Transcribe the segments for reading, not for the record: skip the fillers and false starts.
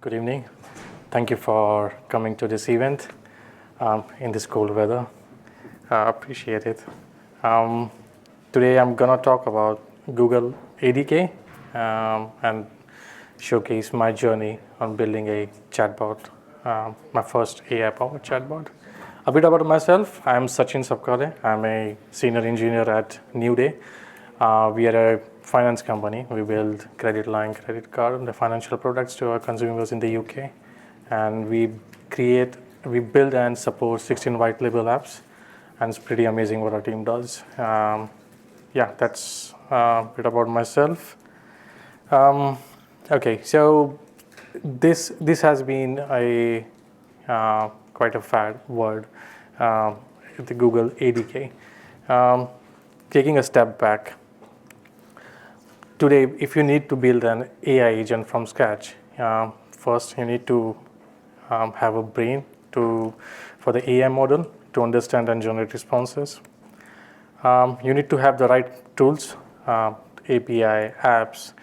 Good evening. Thank you for coming to this event in this cold weather. Appreciate it. Um, Today I'm gonna talk about Google ADK and showcase my journey on building a chatbot, my first AI-powered chatbot. A bit about myself. I'm Sachin Sapkale. I'm a senior engineer at New Day. We are a finance company. We build credit line, credit card, and the financial products to our consumers in the UK. And we build and support 16 white label apps. And it's pretty amazing what our team does. Yeah, that's a bit about myself. Okay, so this has been a quite a fad word, the Google ADK. Taking a step back, today, if you need to build an AI agent from scratch, first you need to have a brain for the AI model to understand and generate responses. You need to have the right tools, API, apps,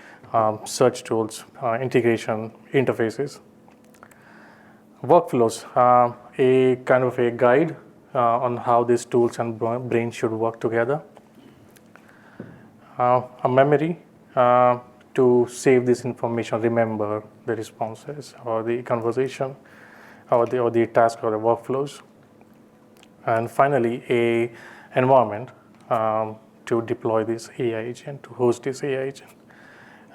search tools, integration, interfaces. Workflows, a kind of a guide on how these tools and brain should work together. A memory to save this information, remember the responses or the conversation or the task or the workflows. And finally, a environment to deploy this AI agent, to host this AI agent.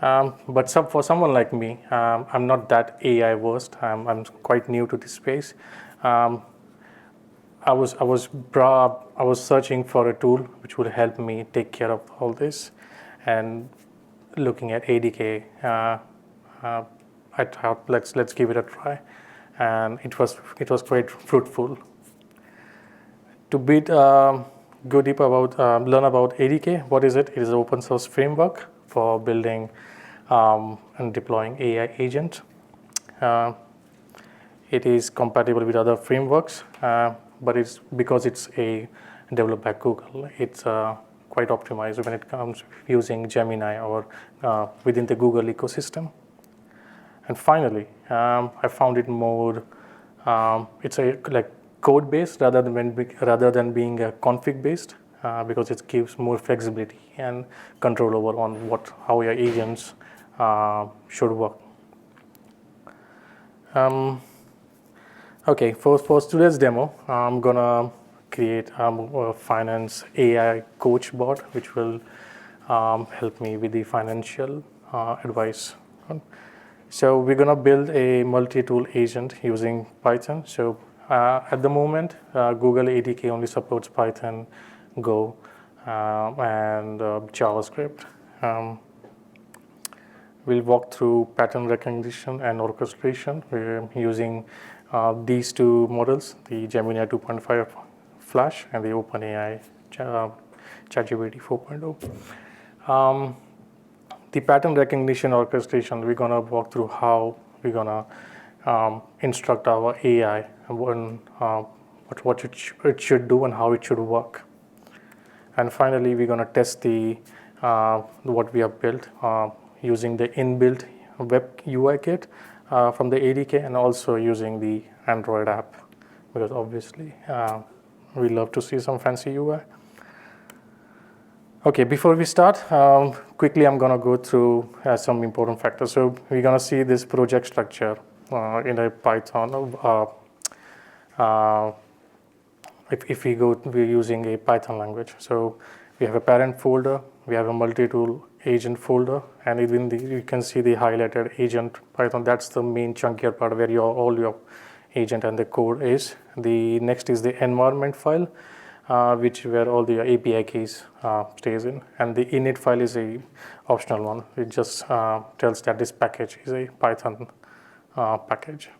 But for someone like me, I'm not that AI versed. I'm quite new to this space. I was searching for a tool which would help me take care of all this, and looking at ADK, I thought let's give it a try, and it was quite fruitful. To go deep about learn about ADK, what is it? It is an open source framework for building and deploying AI agent. It is compatible with other frameworks, but it's because it's developed by Google. It's quite optimized when it comes using Gemini or within the Google ecosystem. And finally, I found it more. It's like code based rather than being config based, because it gives more flexibility and control over on how your agents should work. Okay, for today's demo, I'm gonna create a finance AI coach bot, which will help me with the financial advice. So we're gonna build a multi-tool agent using Python. So at the moment, Google ADK only supports Python, Go, and JavaScript. We'll walk through pattern recognition and orchestration. We're using these two models, the Gemini 2.5 Flash and the OpenAI ChatGPT 4.0. The pattern recognition orchestration, we're going to walk through how we're going to instruct our AI what it should do and how it should work. And finally, we're going to test what we have built using the inbuilt web UI kit from the ADK, and also using the Android app, because obviously we love to see some fancy UI. Okay, before we start, quickly I'm going to go through some important factors. So we're going to see this project structure in a Python. If we're using a Python language. So we have a parent folder, we have a multi-tool agent folder, and you can see the highlighted agent Python. That's the main chunkier part where all your agent and the code is. The next is the environment file, where all the API keys stays in, and the init file is a optional one. It just tells that this package is a Python package.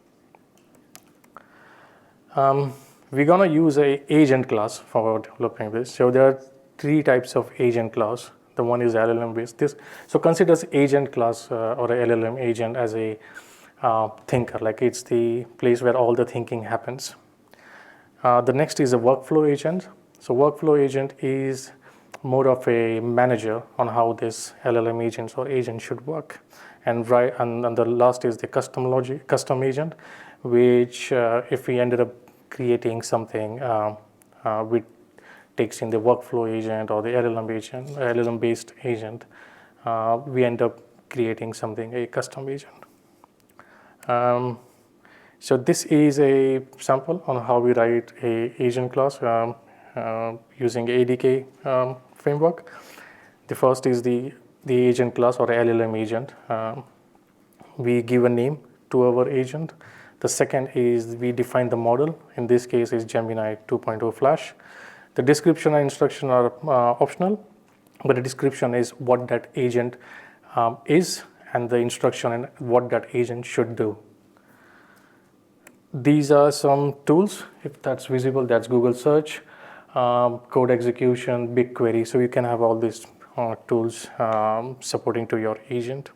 We're gonna use a agent class for developing this. So there are three types of agent class. The one is LLM based. So considers agent class or a LLM agent as a thinker, like it's the place where all the thinking happens. The next is a workflow agent. So workflow agent is more of a manager on how this LLM agents or agent should work. And the last is the custom agent, which if we ended up creating something which takes in the workflow agent or the LLM agent, LLM based agent, we end up creating something, a custom agent. So this is a sample on how we write a agent class using ADK framework. The first is the agent class or LLM agent. We give a name to our agent. The second is we define the model. In this case is Gemini 2.0 Flash. The description and instruction are optional, but the description is what that agent is, and the instruction and what that agent should do. These are some tools. If that's visible, that's Google search, code execution, BigQuery. So you can have all these tools supporting to your agent.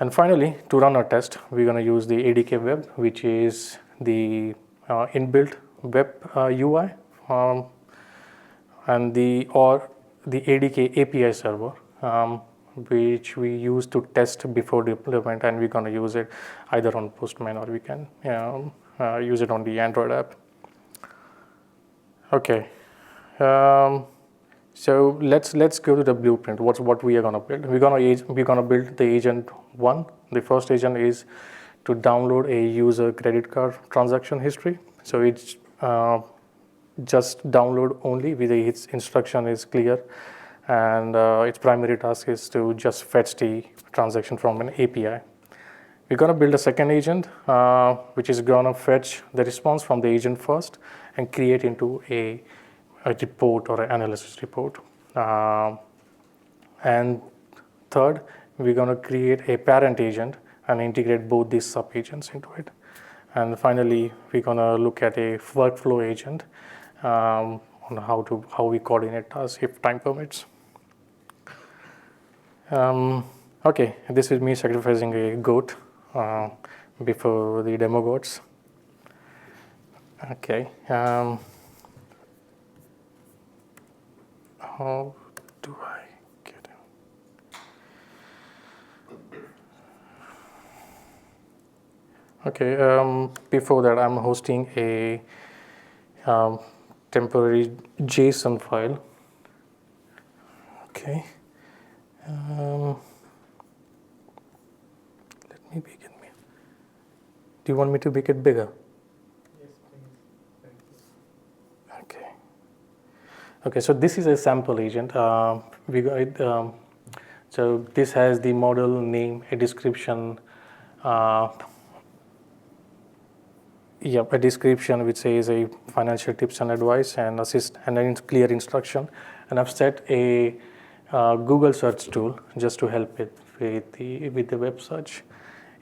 And finally, to run our test, we're going to use the ADK web, which is the inbuilt web UI, and the ADK API server, which we use to test before deployment, and we're going to use it either on Postman or we can use it on the Android app. Okay, so let's go to the blueprint. What we are going to build? We're going to build the agent 1. The first agent is to download a user credit card transaction history. So it's just download only with its instruction is clear, and its primary task is to just fetch the transaction from an API. We're going to build a second agent, which is going to fetch the response from the agent first and create into a report or an analysis report. And third, we're going to create a parent agent and integrate both these sub agents into it. And finally, we're going to look at a workflow agent on how we coordinate tasks if time permits. Okay, this is me sacrificing a goat before the demo goats. Okay. How do I get it? Okay, before that, I'm hosting a temporary JSON file. Okay. Let me make it. Do you want me to make it bigger? Yes, please. Thank you. Okay. Okay, so this is a sample agent. So this has the model name, a description, a description which says a financial tips and advice and assist and a clear instruction. And I've set a Google search tool just to help it with the web search.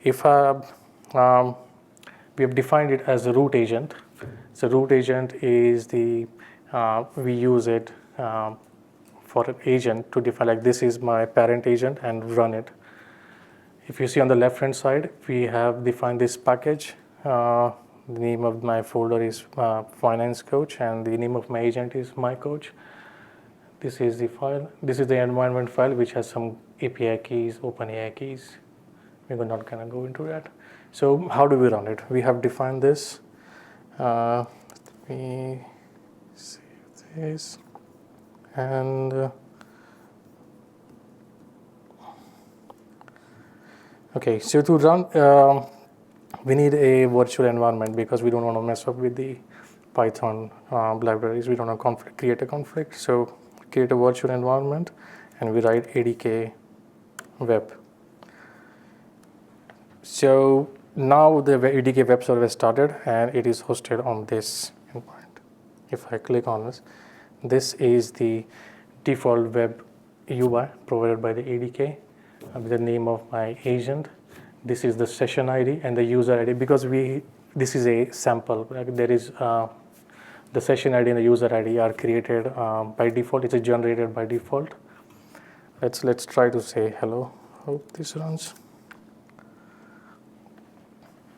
If we have defined it as a root agent. So root agent is we use it for an agent to define, like this is my parent agent, and run it. If you see on the left hand side, we have defined this package. The name of my folder is finance coach, and the name of my agent is my coach. This is the file. This is the environment file, which has some API keys, OpenAI keys. We're not going to go into that. So how do we run it? We have defined this. Let me save this. And okay, so to run, we need a virtual environment because we don't want to mess up with the Python libraries. We don't want to create a conflict. So create a virtual environment, and we write ADK web. So now the ADK web server started, and it is hosted on this endpoint. If I click on this is the default web UI provided by the ADK with the name of my agent. This is the session ID and the user ID, because this is a sample. There is the session ID and the user ID are created by default. It's generated by default. Let's try to say hello. Hope this runs.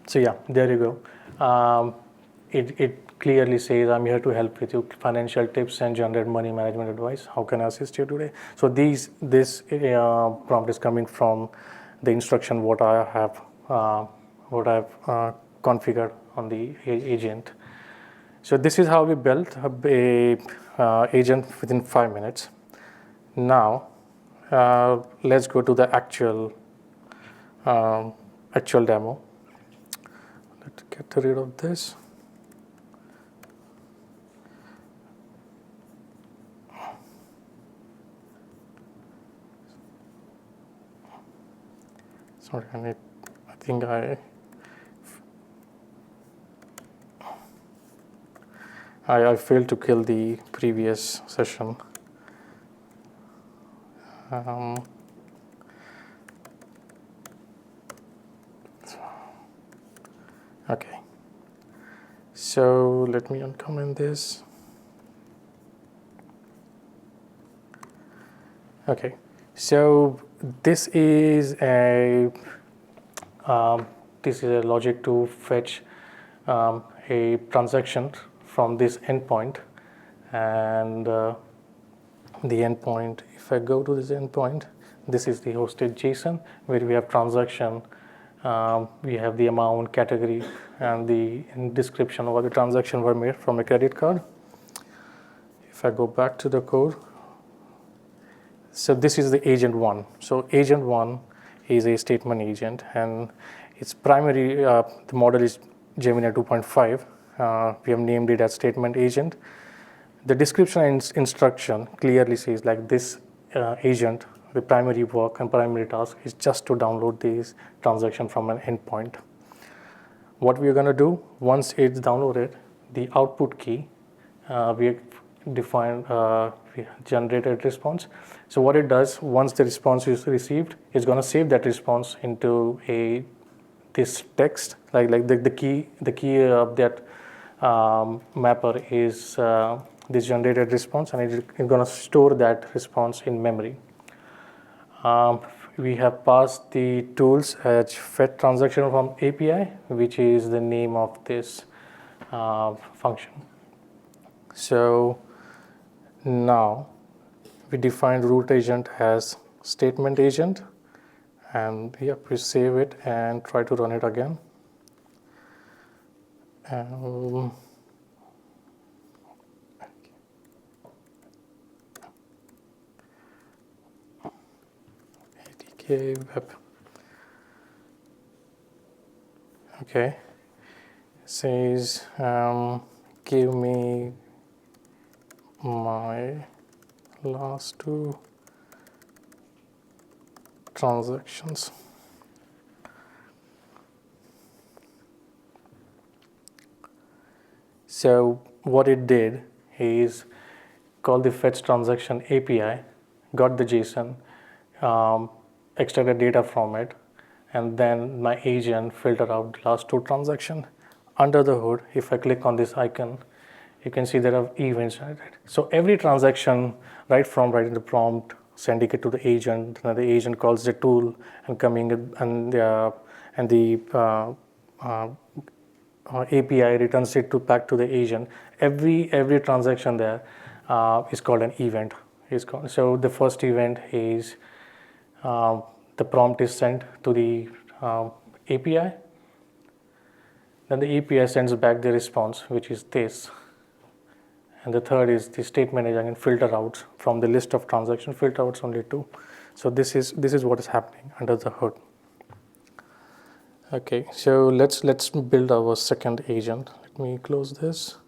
So yeah, there you go. It clearly says, I'm here to help with your financial tips and generate money management advice. How can I assist you today? So this prompt is coming from the instruction what I have configured on the agent. So this is how we built a agent within 5 minutes. Now let's go to the actual demo. Let's get rid of this. Sorry, I failed to kill the previous session. Okay, so let me uncomment this. Okay, so this is a logic to fetch a transaction from this endpoint, and the endpoint, if I go to this endpoint, this is the hosted JSON where we have transaction, we have the amount, category, and the description of what the transaction were made from a credit card. If I go back to the code, so this is the agent 1. So agent 1 is a statement agent, and its primary, the model is Gemini 2.5. We have named it as statement agent. The description and instruction clearly says like this agent, the primary work and primary task is just to download this transaction from an endpoint. What we are going to do, once it's downloaded, the output key, we define, we generated response. So what it does, once the response is received, it's going to save that response into this text, like the key of that mapper is this generated response, and it's going to store that response in memory. We have passed the tools as fetch transaction from API, which is the name of this function. So now we defined root agent as statement agent, and we save it and try to run it again. ADK web. Okay. Says give me my last 2 transactions. So what it did is call the fetch transaction API, got the JSON, extracted data from it, and then my agent filtered out the last 2 transactions. Under the hood, if I click on this icon, you can see there are events generated. So every transaction, right from writing the prompt, sending it to the agent, and the agent calls the tool and coming and the API returns it back to the agent. Every transaction there is called an event. So the first event is the prompt is sent to the API. Then the API sends back the response, which is this. And the third is the statement agent and filter out from the list of transactions, filter out only 2. So this is what is happening under the hood. Okay, so let's build our second agent. Let me close this.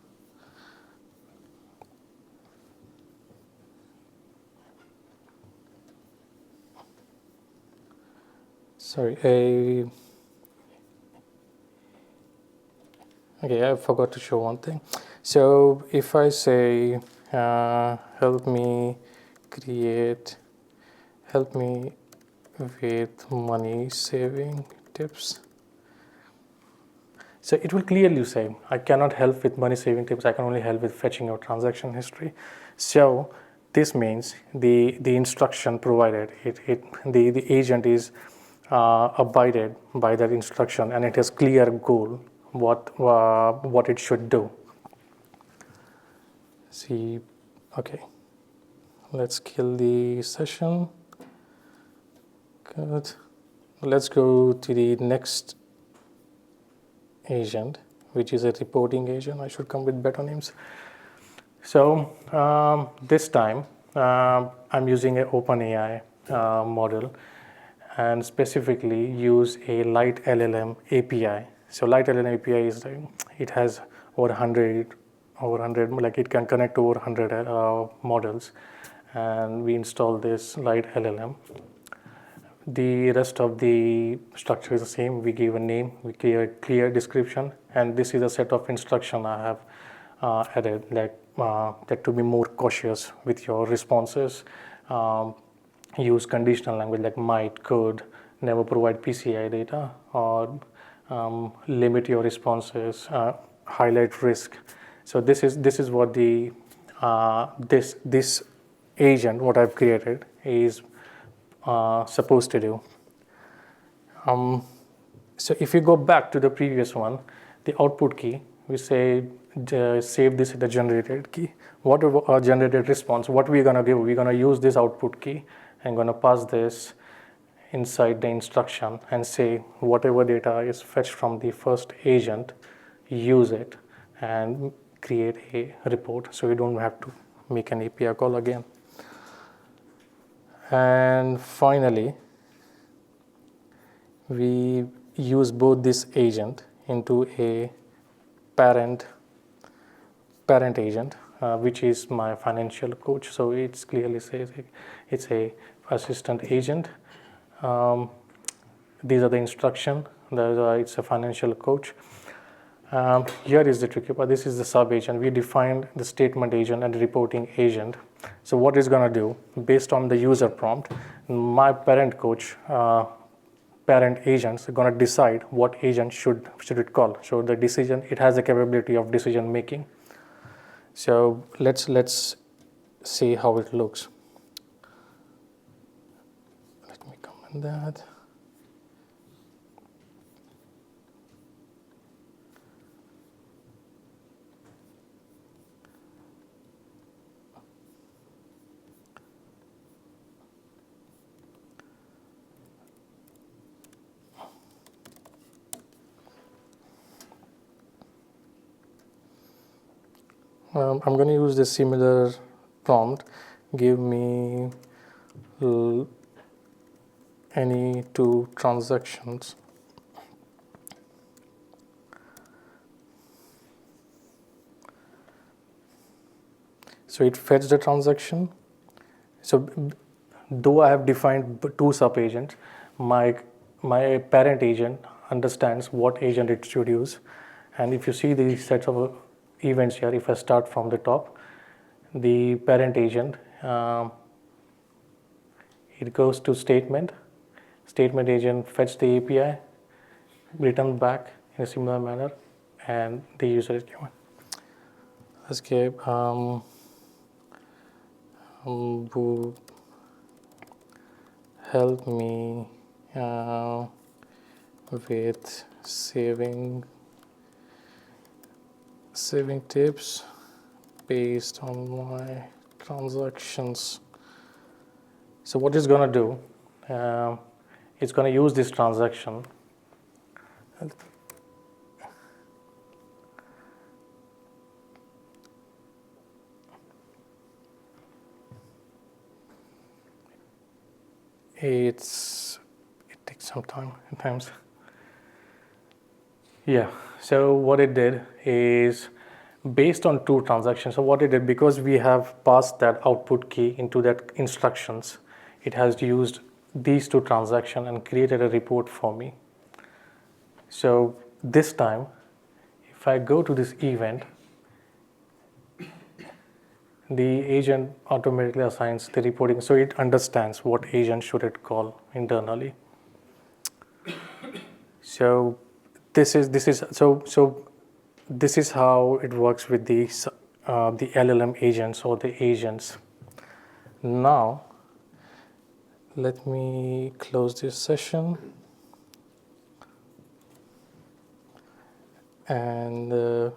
Sorry, okay, I forgot to show one thing. So if I say help me with money saving tips, so it will clearly say I cannot help with money saving tips, I can only help with fetching your transaction history. So this means the instruction provided, the agent is abided by that instruction, and it has clear goal what it should do. See, okay. Let's kill the session. Good. Let's go to the next agent, which is a reporting agent. I should come with better names. So this time I'm using an OpenAI model and specifically use a Light LLM API. So Light LLM API is it has over 100, like it can connect to over 100 models, and we install this Light LLM. The rest of the structure is the same. We give a name, we give a clear description, and this is a set of instruction I have added, like that to be more cautious with your responses. Use conditional language like might, could, never provide PCI data, or limit your responses, highlight risk. So this is what the this agent what I've created is supposed to do. So if you go back to the previous one, the output key, we say save this in the generated key. Whatever our generated response, what we're gonna do, we're gonna use this output key and gonna pass this inside the instruction and say whatever data is fetched from the first agent, use it and create a report, so you don't have to make an API call again. And finally, we use both this agent into a parent agent, which is my financial coach. So it clearly says it's a assistant agent. These are the instruction. It's a financial coach. Here is the tricky part. This is the sub agent. We defined the statement agent and the reporting agent. So what it's going to do, based on the user prompt, my parent coach, parent agents are going to decide what agent should it call. So the decision, it has the capability of decision making. So let's see how it looks. Let me comment that. I'm going to use the similar prompt. Give me any two transactions. So it fetched the transaction. So though I have defined two sub-agents, my parent agent understands what agent it should use. And if you see these sets of events here, if I start from the top, the parent agent, it goes to statement agent fetch the API, return back in a similar manner, and the user is given. Escape. Help me with saving tips based on my transactions. So what it's going to do, it's going to use this transaction. It takes some time at times. Yeah, so what it did is based on two transactions. So what it did, because we have passed that output key into that instructions, it has used these two transactions and created a report for me. So this time, if I go to this event, the agent automatically assigns the reporting, so it understands what agent should it call internally. So this is how it works with the LLM agents or the agents. Now let me close this session and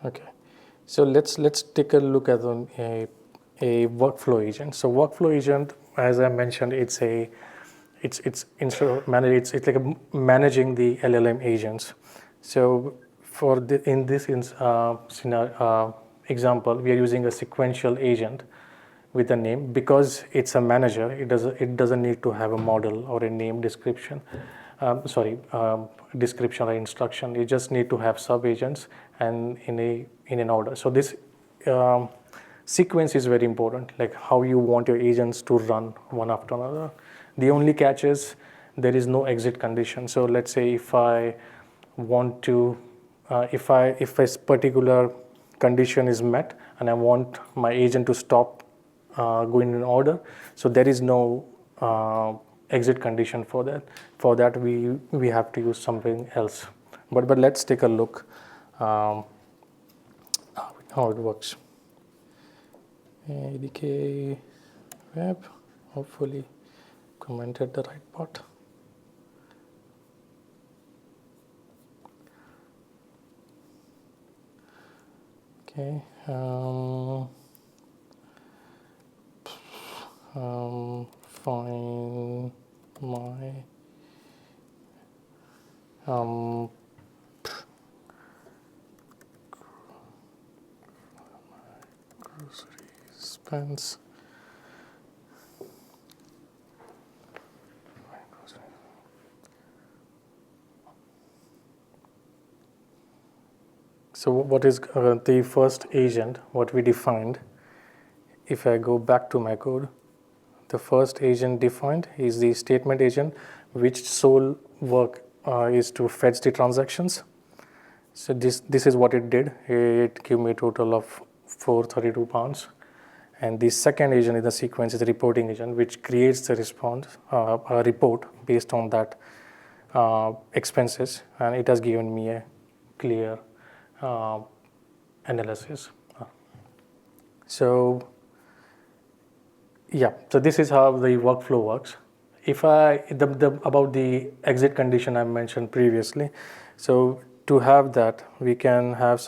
Okay, so let's take a look at a workflow agent. So workflow agent, as I mentioned, it's instead of it's like managing the LLM agents. So for in this scenario, example, we are using a sequential agent with a name because it's a manager. It doesn't need to have a model or a name description. Description or instruction. You just need to have sub agents and in an order. So this um, sequence is very important, like how you want your agents to run one after another. The only catch is there is no exit condition. So let's say if I want to if a particular condition is met and I want my agent to stop going in order, so there is no exit condition for that. For that, we have to use something else. But let's take a look how it works. ADK web, hopefully commented the right part. Okay. Find my grocery spends. So what is the first agent, what we defined? If I go back to my code, the first agent defined is the statement agent, which sole work is to fetch the transactions. So this is what it did. It gave me a total of 432 pounds. And the second agent in the sequence is the reporting agent, which creates the a report based on that expenses, and it has given me a clear analysis. So yeah, so this is how the workflow works. If about the exit condition I mentioned previously, so to have that we can have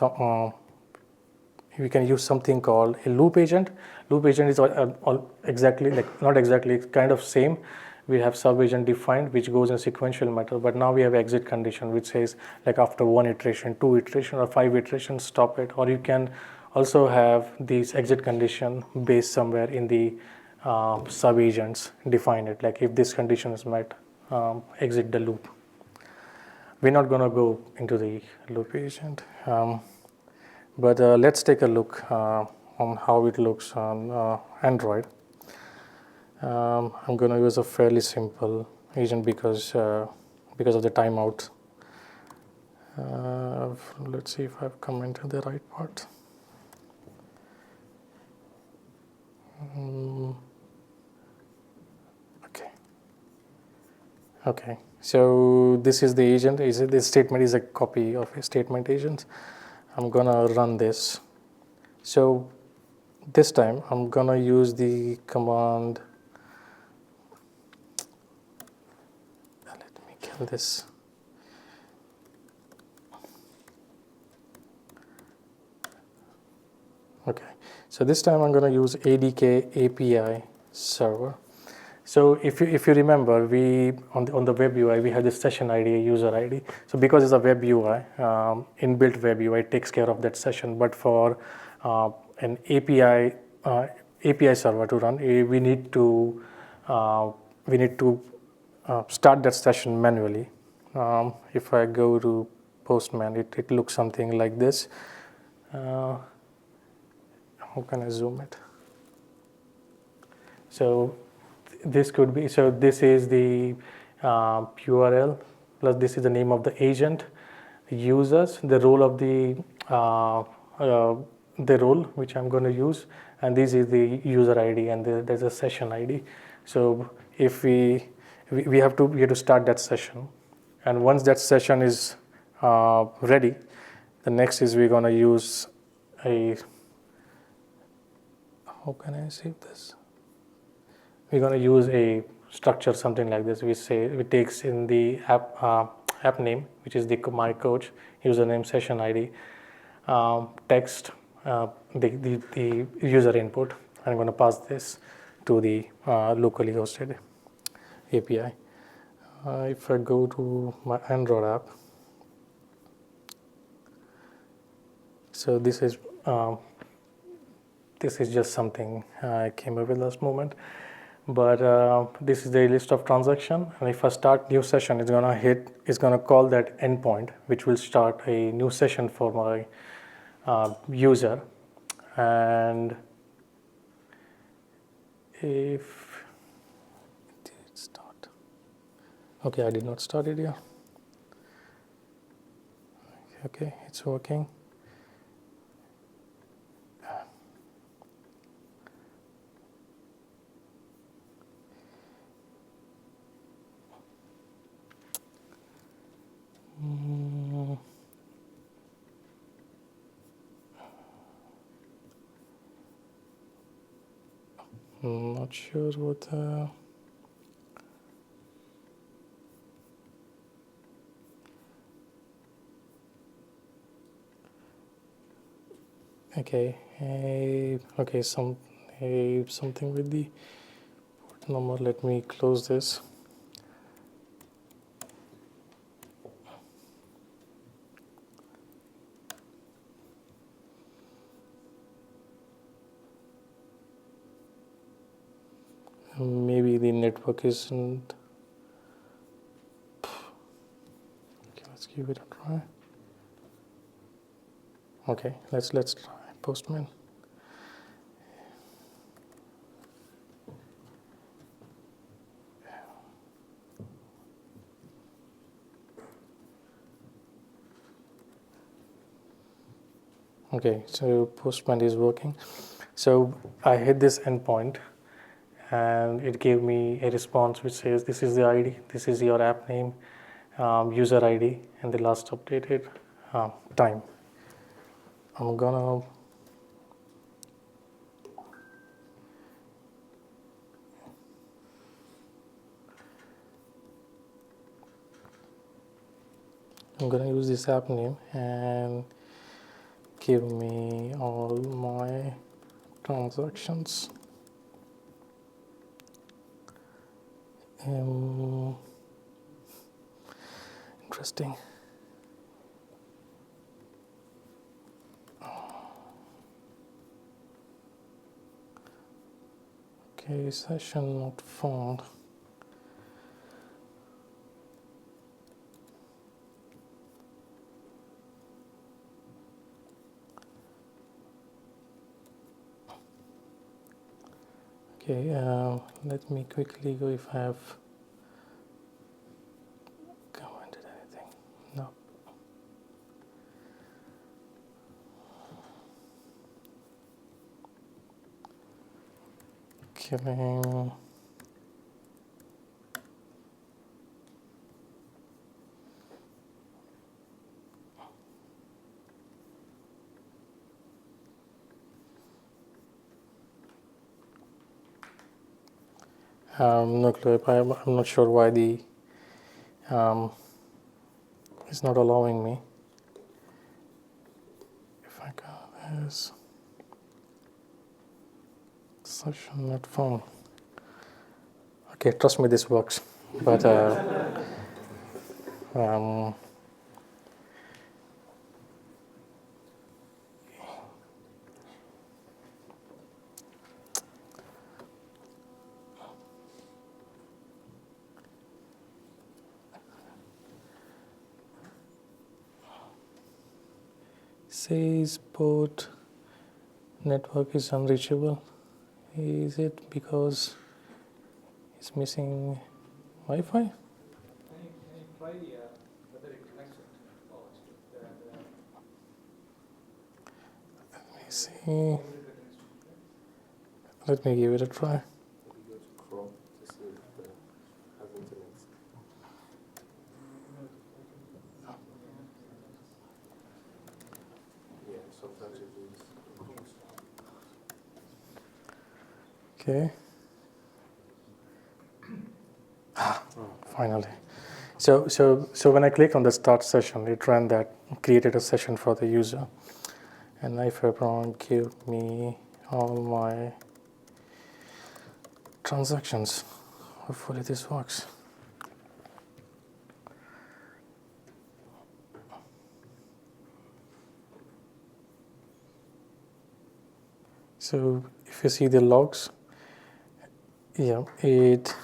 we can use something called a loop agent. Loop agent is all exactly like not exactly, it's kind of same. We have sub agent defined which goes in sequential manner, but now we have exit condition which says like after 1 iteration, 2 iteration, or 5 iterations stop it. Or you can also have these exit condition based somewhere in the sub agents define it, like if this condition is met, exit the loop. We're not going to go into the loop agent, but let's take a look on how it looks on Android. I'm going to use a fairly simple agent because of the timeout. Let's see if I've commented the right part. Okay, so this is the agent. This statement is a copy of a statement agent. I'm gonna run this. So this time I'm gonna use the command. Let me kill this. Okay, so this time I'm gonna use ADK API server. So if you remember, we on the web UI we have the session ID, user ID. So because it's a web UI, inbuilt web UI takes care of that session. But for an API server to run, we need to start that session manually. If I go to Postman, it looks something like this. How can I zoom it? So this could be, so this is the URL plus this is the name of the agent, users, the role of the role which I'm going to use, and this is the user ID, and there's a session ID. So if we have to start that session, and once that session is ready, the next is we're going to use a, how can I save this? We're going to use a structure something like this. We say it takes in the app name, which is the my coach username, session ID, text the user input. I'm going to pass this to the locally hosted API. If I go to my Android app, so this is just something I came up with last moment. But this is the list of transaction, and if I start new session, it's gonna call that endpoint, which will start a new session for my user. And if did it start? Okay, I did not start it yet. Okay, it's working. Not sure what. Okay, okay, something with the port number. Let me close this. Maybe the network isn't. Okay, let's give it a try. Okay, let's try Postman. Okay, so Postman is working. So I hit this endpoint, and it gave me a response which says this is the ID, this is your app name, user ID, and the last updated time. I'm gonna use this app name and give me all my transactions. Interesting. Okay, session not found. Okay, let me quickly go if I have commented anything. No. Killing. No clue. I'm not sure why the it's not allowing me. If I go as session not found. Okay, trust me, this works. But says port network is unreachable. Is it because it's missing Wi-Fi? Can you try whether it connects it or Let me see. Let me give it a try. Go to Chrome to see if it has internet. Yeah, sometimes it is. Okay. Finally. So when I clicked on the start session, it ran that, created a session for the user. and if I want give me all my transactions. Hopefully this works. So if you see the logs, yeah, it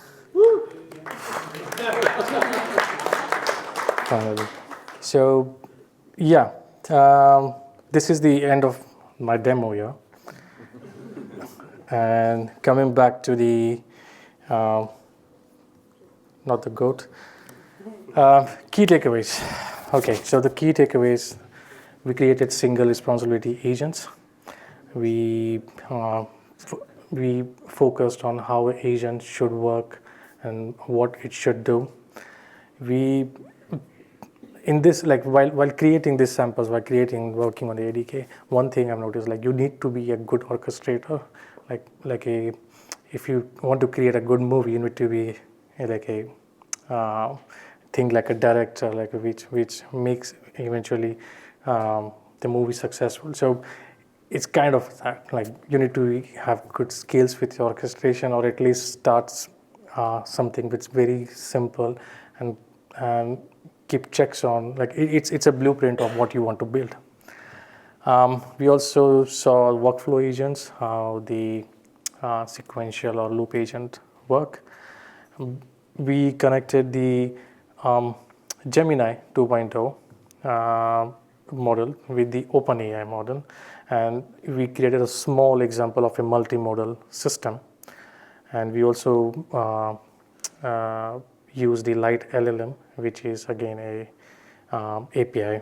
finally. So yeah, this is the end of my demo here. And coming back to the not the goat. Key takeaways. Okay, so the key takeaways: we created single responsibility agents. We we focused on how an agent should work and what it should do. We in this, like, while creating these samples, while working on the ADK, one thing I've noticed, like, you need to be a good orchestrator. Like a if you want to create a good movie, you need to be like a think like a director, like which makes eventually the movie successful. So it's kind of that, like, you need to have good skills with your orchestration, or at least starts something that's very simple, and keep checks on, like, it's a blueprint of what you want to build. We also saw workflow agents, how the sequential or loop agent work. We connected the Gemini 2.0 model with the OpenAI model, and we created a small example of a multimodal system. And we also use the Light LLM, which is again a API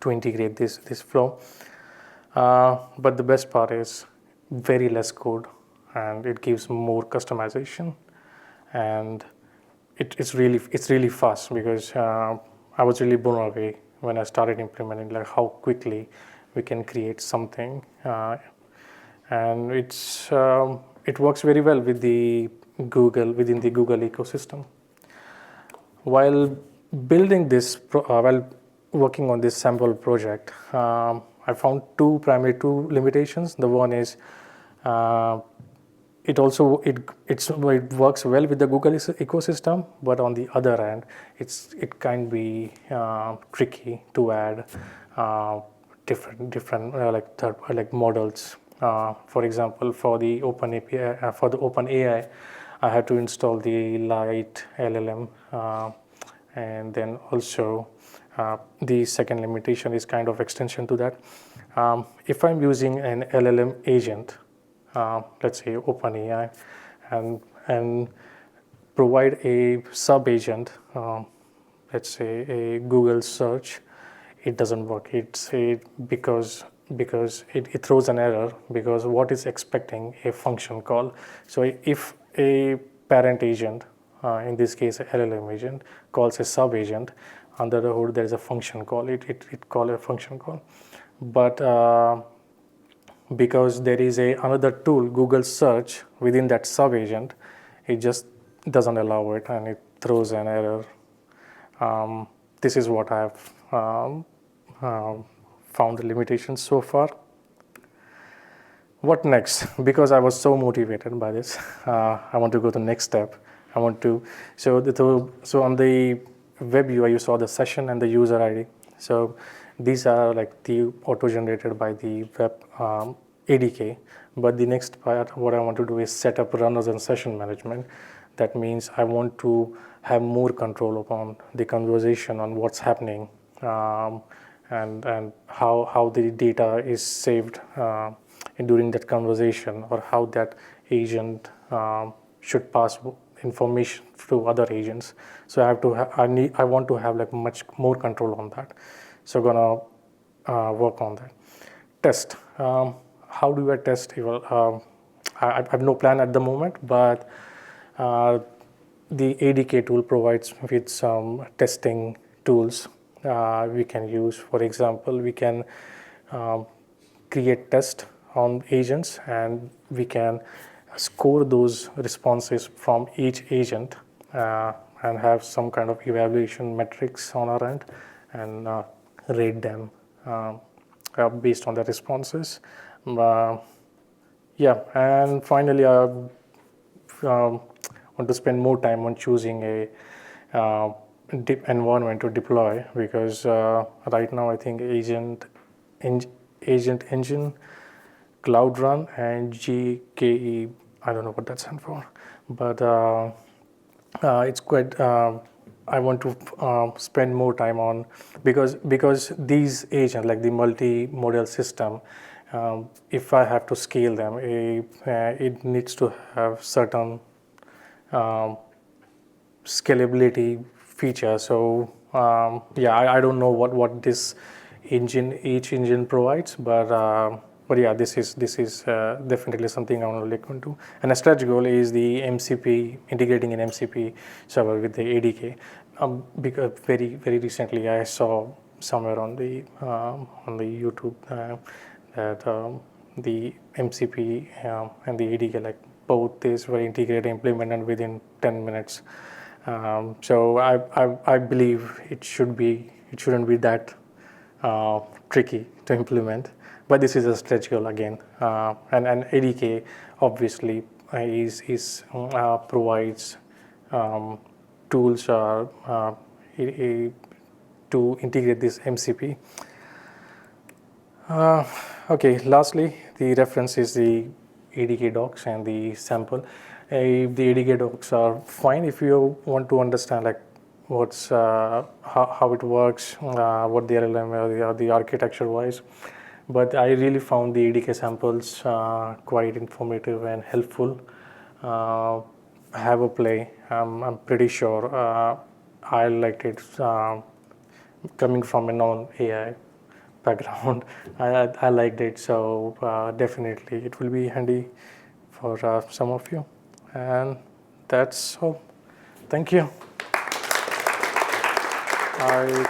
to integrate this flow. But the best part is very less code, and it gives more customization, and it's really fast, because I was really blown away when I started implementing, like, how quickly we can create something, and it works very well with within the Google ecosystem. While building this, while working on this sample project, I found two limitations. The one is it works well with the Google ecosystem, but on the other hand, it can be tricky to add different like models. For example, for the OpenAI, I had to install the Light LLM, and then also the second limitation is kind of extension to that. If I'm using an LLM agent, let's say OpenAI, and provide a sub agent, let's say a Google search, it doesn't work. Because it throws an error, because what is expecting a function call. So if a parent agent, in this case a LLM agent, calls a sub agent, under the hood there is a function call. It call a function call, but because there is another tool, Google search, within that sub agent, it just doesn't allow it, and it throws an error. This is what I have found the limitations so far. What next? Because I was so motivated by this, I want to go to the next step. So on the web UI, you saw the session and the user ID. So these are like the auto-generated by the web ADK. But the next part, what I want to do is set up runners and session management. That means I want to have more control upon the conversation, on what's happening, and how the data is saved during that conversation, or how that agent should pass information to other agents. So I want to have like much more control on that. So gonna work on that. Test. How do I test? I have no plan at the moment, but the ADK tool provides with some testing tools we can use. For example, we can create tests on agents, and we can score those responses from each agent, and have some kind of evaluation metrics on our end, and rate them based on the responses. Uh, yeah, and finally, I want to spend more time on choosing a environment to deploy, because right now I think Agent Engine, Cloud Run, and GKE. I don't know what that stands for, but it's quite. I want to spend more time on, because these agents, like the multi-modal system, if I have to scale them, it needs to have certain um, scalability feature. So yeah, I don't know what this each engine provides, but yeah, this is definitely something I want to look into. And a stretch goal is the MCP, integrating an MCP server with the ADK. Because very recently I saw somewhere on the YouTube that the MCP and the ADK, like both these were integrated, implemented within 10 minutes. So I believe it shouldn't be that tricky to implement, but this is a stretch goal again. And ADK obviously is provides tools to integrate this MCP. Uh, okay, lastly, the reference is the ADK docs and the sample. The ADK docs are fine if you want to understand like how it works, what the LLM or the architecture wise. But I really found the ADK samples quite informative and helpful. Have a play. I'm pretty sure I liked it. Coming from a non-AI background, I liked it. So definitely it will be handy for some of you. And that's all. Thank you. I